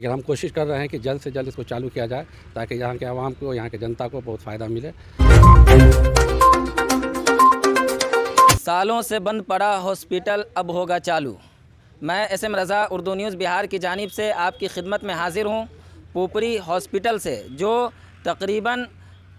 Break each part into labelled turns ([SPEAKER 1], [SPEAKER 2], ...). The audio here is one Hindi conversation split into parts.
[SPEAKER 1] लेकिन हम कोशिश कर रहे हैं कि जल्द से जल्द इसको चालू किया जाए ताकि यहाँ के आवाम को, यहाँ के जनता को बहुत फ़ायदा मिले।
[SPEAKER 2] सालों से बंद पड़ा हॉस्पिटल अब होगा चालू। मैं SM रज़ा उर्दू न्यूज़ बिहार की जानिब से आपकी खिदमत में हाज़िर हूँ पुपरी हॉस्पिटल से, जो तकरीबन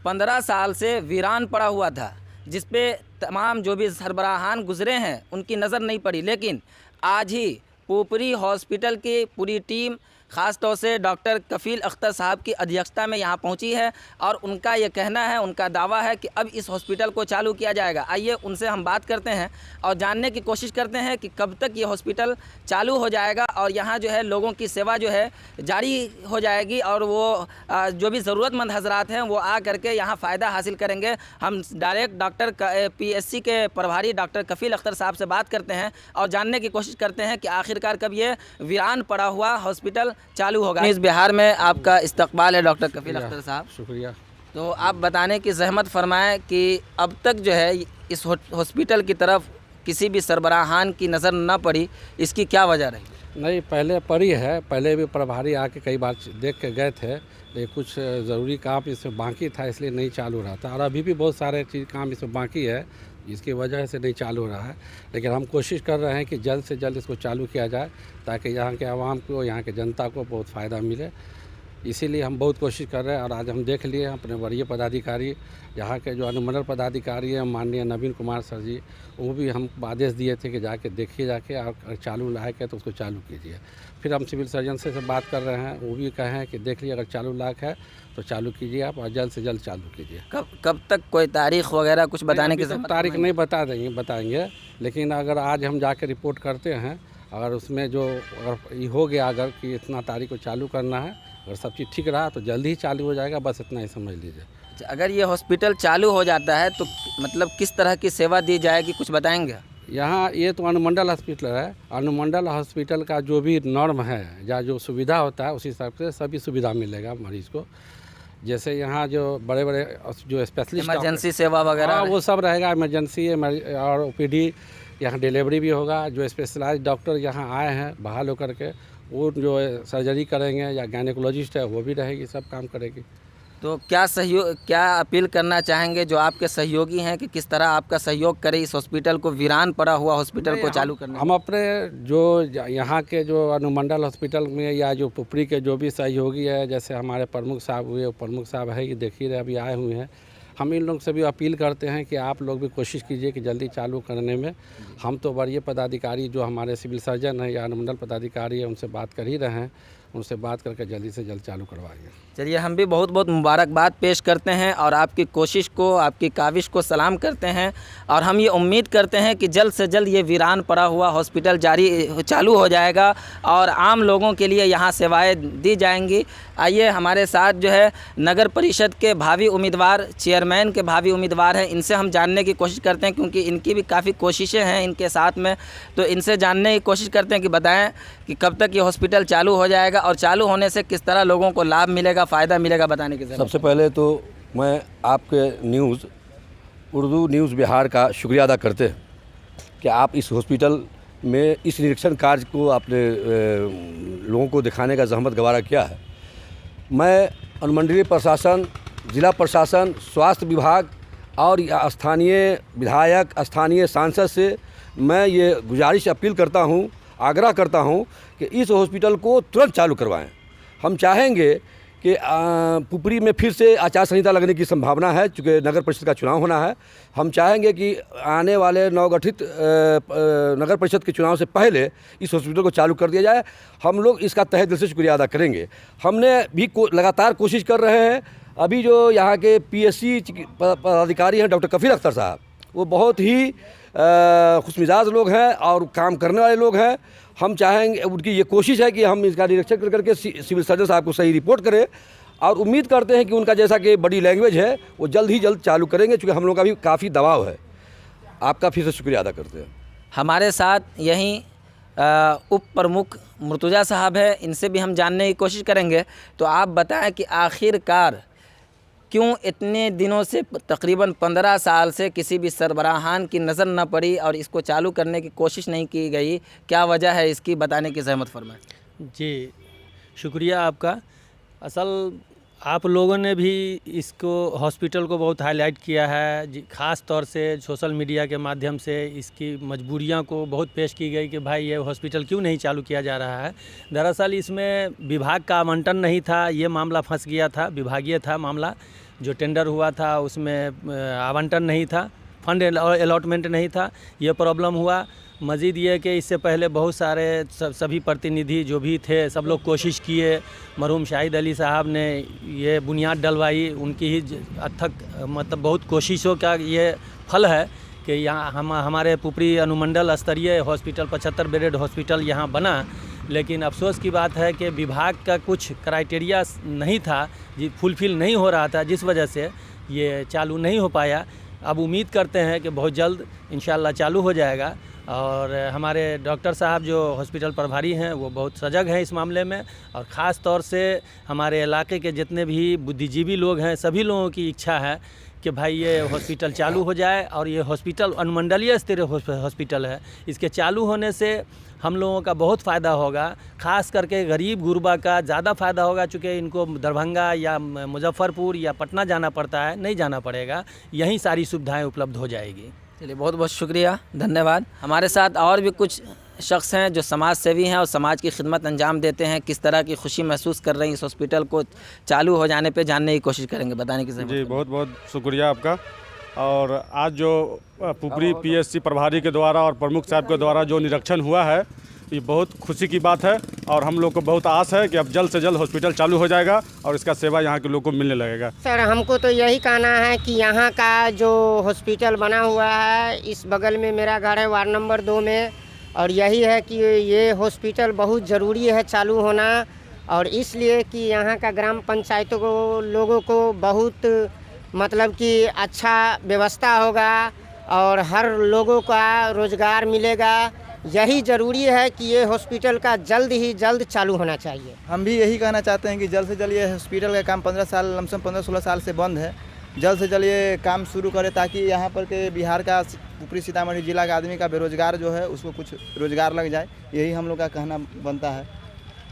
[SPEAKER 2] 15 साल से वीरान पड़ा हुआ था, जिस पे तमाम जो भी सरबराहान गुज़रे हैं उनकी नज़र नहीं पड़ी। लेकिन आज ही पुपरी हॉस्पिटल की पूरी टीम, ख़ास तौर से डॉक्टर कफ़ील अख्तर साहब की अध्यक्षता में यहाँ पहुँची है और उनका ये कहना है, उनका दावा है कि अब इस हॉस्पिटल को चालू किया जाएगा। आइए उनसे हम बात करते हैं और जानने की कोशिश करते हैं कि कब तक ये हॉस्पिटल चालू हो जाएगा और यहाँ जो है लोगों की सेवा जो है जारी हो जाएगी और वो जो भी ज़रूरतमंद हजरात हैं वो आ करके यहाँ फ़ायदा हासिल करेंगे। हम डायरेक्ट डॉक्टर PSC के प्रभारी डॉक्टर कफ़ील अख्तर साहब से बात करते हैं और जानने की कोशिश करते हैं कि आखिरकार कब ये वीरान पड़ा हुआ हॉस्पिटल चालू होगा। इस बिहार में आपका इस्तकबाल है डॉक्टर कफ़ील अख्तर साहब।
[SPEAKER 1] शुक्रिया।
[SPEAKER 2] तो आप बताने की ज़हमत फरमाएं कि अब तक जो है इस हॉस्पिटल की तरफ किसी भी सरबराहान की नज़र न पड़ी, इसकी क्या वजह रही?
[SPEAKER 1] नहीं, पहले पड़ी है, पहले भी प्रभारी आके कई बार देख के गए थे, लेकिन कुछ ज़रूरी काम इसमें बाकी था इसलिए नहीं चालू रहा था और अभी भी बहुत सारे चीज़ काम इसमें बाकी है, इसकी वजह से नहीं चालू हो रहा है। लेकिन हम कोशिश कर रहे हैं कि जल्द से जल्द इसको चालू किया जाए ताकि यहाँ के आवाम को, यहाँ के जनता को बहुत फ़ायदा मिले। इसीलिए हम बहुत कोशिश कर रहे हैं और आज हम देख लिए अपने वरीय पदाधिकारी, यहाँ के जो अनुमंडल पदाधिकारी हैं माननीय नवीन कुमार सर जी, वो भी हम आदेश दिए थे कि जाके देखिए, जाके अगर चालू लायक है तो उसको चालू कीजिए। फिर हम सिविल सर्जन से बात कर रहे हैं, वो भी कहे हैं कि देख लीजिए अगर चालू लायक है तो चालू कीजिए आप और जल्द से जल्द चालू कीजिए।
[SPEAKER 2] कब तक कोई तारीख़ वगैरह कुछ बताने की
[SPEAKER 1] तारीख नहीं बताएंगे, लेकिन अगर आज हम जाके रिपोर्ट करते हैं, अगर उसमें जो अगर ये हो गया अगर कि इतना तारीख को चालू करना है, अगर सब चीज़ ठीक रहा तो जल्दी ही चालू हो जाएगा, बस इतना ही समझ लीजिए।
[SPEAKER 2] अगर ये हॉस्पिटल चालू हो जाता है तो मतलब किस तरह की सेवा दी जाएगी, कुछ बताएंगे?
[SPEAKER 1] यहाँ ये तो अनुमंडल हॉस्पिटल है, अनुमंडल हॉस्पिटल का जो भी नॉर्म है या जो सुविधा होता है उसी हिसाब से सभी सुविधा मिलेगा मरीज़ को। जैसे यहाँ जो बड़े बड़े जो स्पेशलिस्ट
[SPEAKER 2] इमरजेंसी सेवा वगैरह
[SPEAKER 1] वो सब रहेगा, इमरजेंसी और OPD, यहाँ डिलीवरी भी होगा। जो स्पेशलाइज डॉक्टर यहाँ आए हैं बहाल होकर के, वो जो सर्जरी करेंगे या गायनेकोलॉजिस्ट है वो भी रहेगी, सब काम करेगी।
[SPEAKER 2] तो क्या अपील करना चाहेंगे जो आपके सहयोगी हैं कि किस तरह आपका सहयोग करें इस हॉस्पिटल को, वीरान पड़ा हुआ हॉस्पिटल को चालू करने?
[SPEAKER 1] हम अपने जो यहाँ के जो अनुमंडल हॉस्पिटल में या जो पुपरी के जो भी सहयोगी है, जैसे हमारे प्रमुख साहब हुए, प्रमुख साहब है कि देख ही रहे अभी आए हुए हैं, हम इन लोग से भी अपील करते हैं कि आप लोग भी कोशिश कीजिए कि जल्दी चालू करने में। हम तो वरीय पदाधिकारी जो हमारे सिविल सर्जन हैं या अनुमंडल पदाधिकारी है उनसे बात कर ही रहे हैं, उनसे बात करके जल्दी से जल्द चालू करवाएंगे।
[SPEAKER 2] चलिए, हम भी बहुत बहुत मुबारकबाद पेश करते हैं और आपकी कोशिश को, आपकी काविश को सलाम करते हैं और हम ये उम्मीद करते हैं कि जल्द से जल्द ये वीरान पड़ा हुआ हॉस्पिटल चालू हो जाएगा और आम लोगों के लिए यहाँ सेवाएं दी जाएंगी। आइए, हमारे साथ जो है नगर परिषद के भावी उम्मीदवार, चेयरमैन के भावी उम्मीदवार हैं, इनसे हम जानने की कोशिश करते हैं क्योंकि इनकी भी काफ़ी कोशिशें हैं इनके साथ में। तो इनसे जानने की कोशिश करते हैं कि बताएं कि कब तक ये हॉस्पिटल चालू हो जाएगा और चालू होने से किस तरह लोगों को लाभ मिलेगा, फ़ायदा मिलेगा, बताने की ज़रूरत।
[SPEAKER 3] सबसे पहले तो मैं आपके उर्दू न्यूज़ बिहार का शुक्रिया अदा करते हैं कि आप इस हॉस्पिटल में इस निरीक्षण कार्य को आपने लोगों को दिखाने का जहमत गवारा किया है। मैं अनुमंडलीय प्रशासन, जिला प्रशासन, स्वास्थ्य विभाग और स्थानीय विधायक, स्थानीय सांसद से मैं ये गुजारिश अपील करता हूँ, आग्रह करता हूँ कि इस हॉस्पिटल को तुरंत चालू करवाएं। हम चाहेंगे कि पुपरी में फिर से आचार संहिता लगने की संभावना है, चूँकि नगर परिषद का चुनाव होना है। हम चाहेंगे कि आने वाले नवगठित नगर परिषद के चुनाव से पहले इस हॉस्पिटल को चालू कर दिया जाए। हम लोग इसका तहे दिल से शुक्रिया अदा करेंगे। हमने भी लगातार कोशिश कर रहे हैं। अभी जो यहाँ के PSC पदाधिकारी हैं डॉक्टर कफ़ील अख्तर साहब, वो बहुत ही खुशमिजाज लोग हैं और काम करने वाले लोग हैं। हम चाहेंगे, उनकी ये कोशिश है कि हम इसका निरीक्षण कर करके सिविल सर्जन साहब को सही रिपोर्ट करें और उम्मीद करते हैं कि उनका जैसा कि बड़ी लैंग्वेज है वो जल्द ही जल्द चालू करेंगे, क्योंकि हम लोग का भी काफ़ी दबाव है। आपका फिर से शुक्रिया अदा करते हैं।
[SPEAKER 2] हमारे साथ यहीं उप प्रमुख मुर्तज़ा साहब है, इनसे भी हम जानने की कोशिश करेंगे। तो आप बताएं कि आखिरकार क्यों इतने दिनों से, तकरीबन 15 साल से किसी भी सरबराहान की नज़र न पड़ी और इसको चालू करने की कोशिश नहीं की गई, क्या वजह है इसकी, बताने की ज़हमत फरमाएं।
[SPEAKER 4] जी, शुक्रिया आपका। असल आप लोगों ने भी इसको हॉस्पिटल को बहुत हाईलाइट किया है, ख़ास तौर से सोशल मीडिया के माध्यम से इसकी मजबूरियां को बहुत पेश की गई कि भाई ये हॉस्पिटल क्यों नहीं चालू किया जा रहा है। दरअसल इसमें विभाग का आवंटन नहीं था, ये मामला फंस गया था, विभागीय था मामला। जो टेंडर हुआ था उसमें आवंटन नहीं था, फंड अलॉटमेंट नहीं था, ये प्रॉब्लम हुआ। मज़ीद ये कि इससे पहले बहुत सारे सभी प्रतिनिधि जो भी थे सब लोग कोशिश किए, मरहूम शाहिद अली साहब ने ये बुनियाद डलवाई, उनकी ही अथक मतलब बहुत कोशिशों का ये फल है कि यहाँ हमारे पुपरी अनुमंडल स्तरीय हॉस्पिटल 75 बेडेड हॉस्पिटल यहाँ बना। लेकिन अफसोस की बात है कि विभाग का कुछ क्राइटेरिया नहीं था, जी फुलफ़िल नहीं हो रहा था, जिस वजह से ये चालू नहीं हो पाया। अब उम्मीद करते हैं कि बहुत जल्द इंशाल्लाह चालू हो जाएगा। और हमारे डॉक्टर साहब जो हॉस्पिटल प्रभारी हैं वो बहुत सजग हैं इस मामले में, और ख़ास तौर से हमारे इलाके के जितने भी बुद्धिजीवी लोग हैं सभी लोगों की इच्छा है कि भाई ये हॉस्पिटल चालू हो जाए। और ये हॉस्पिटल अनुमंडलीय स्तरीय हॉस्पिटल है, इसके चालू होने से हम लोगों का बहुत फ़ायदा होगा, ख़ास करके गरीब गुरबा का ज़्यादा फ़ायदा होगा, चूँकि इनको दरभंगा या मुजफ्फरपुर या पटना जाना पड़ता है, नहीं जाना पड़ेगा, यहीं सारी सुविधाएं उपलब्ध हो जाएगी।
[SPEAKER 2] चलिए बहुत बहुत शुक्रिया, धन्यवाद। हमारे साथ और भी कुछ शख्स हैं जो समाज सेवी हैं और समाज की खिदमत अंजाम देते हैं, किस तरह की खुशी महसूस कर रही हैं इस हॉस्पिटल को चालू हो जाने पे, जानने की कोशिश करेंगे, बताने की ज़रूरत है।
[SPEAKER 5] जी बहुत बहुत शुक्रिया आपका। और आज जो पुपरी पीएससी प्रभारी के द्वारा और प्रमुख साहब के द्वारा जो निरीक्षण हुआ है, ये बहुत खुशी की बात है और हम लोग को बहुत आस है कि अब जल्द से जल्द हॉस्पिटल चालू हो जाएगा और इसका सेवा यहाँ के लोगों को मिलने लगेगा।
[SPEAKER 6] सर हमको तो यही कहना है कि यहाँ का जो हॉस्पिटल बना हुआ है, इस बगल में मेरा घर है वार्ड नंबर 2 में, और यही है कि ये हॉस्पिटल बहुत ज़रूरी है चालू होना, और इसलिए कि यहाँ का ग्राम पंचायतों को लोगों को बहुत मतलब कि अच्छा व्यवस्था होगा और हर लोगों का रोज़गार मिलेगा। यही ज़रूरी है कि ये हॉस्पिटल का जल्द ही जल्द चालू होना चाहिए।
[SPEAKER 7] हम भी यही कहना चाहते हैं कि जल्द से जल्द ये हॉस्पिटल का काम 15 साल लमसम 15-16 साल से बंद है, जल्द से जल्द ये काम शुरू करें ताकि यहाँ पर के बिहार का ऊपरी सीतामढ़ी जिला का आदमी का बेरोजगार जो है उसको कुछ रोज़गार लग जाए, यही हम लोग का कहना बनता है।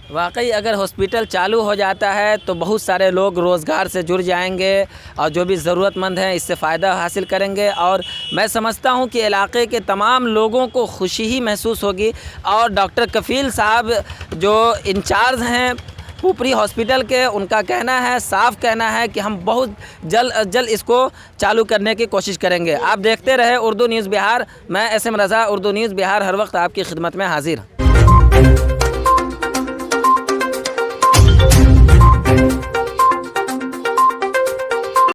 [SPEAKER 2] वाकई अगर हॉस्पिटल चालू हो जाता है तो बहुत सारे लोग रोज़गार से जुड़ जाएंगे और जो भी ज़रूरतमंद हैं इससे फ़ायदा हासिल करेंगे, और मैं समझता हूं कि इलाके के तमाम लोगों को खुशी ही महसूस होगी। और डॉक्टर कफ़ील साहब जो इंचार्ज हैं पुपरी हॉस्पिटल के, उनका कहना है, साफ कहना है कि हम बहुत जल्द इसको चालू करने की कोशिश करेंगे। आप देखते रहे उर्दू न्यूज़ बिहार, मैं SM रज़ा, उर्दू न्यूज़ बिहार हर वक्त आपकी खिदमत में हाजिर।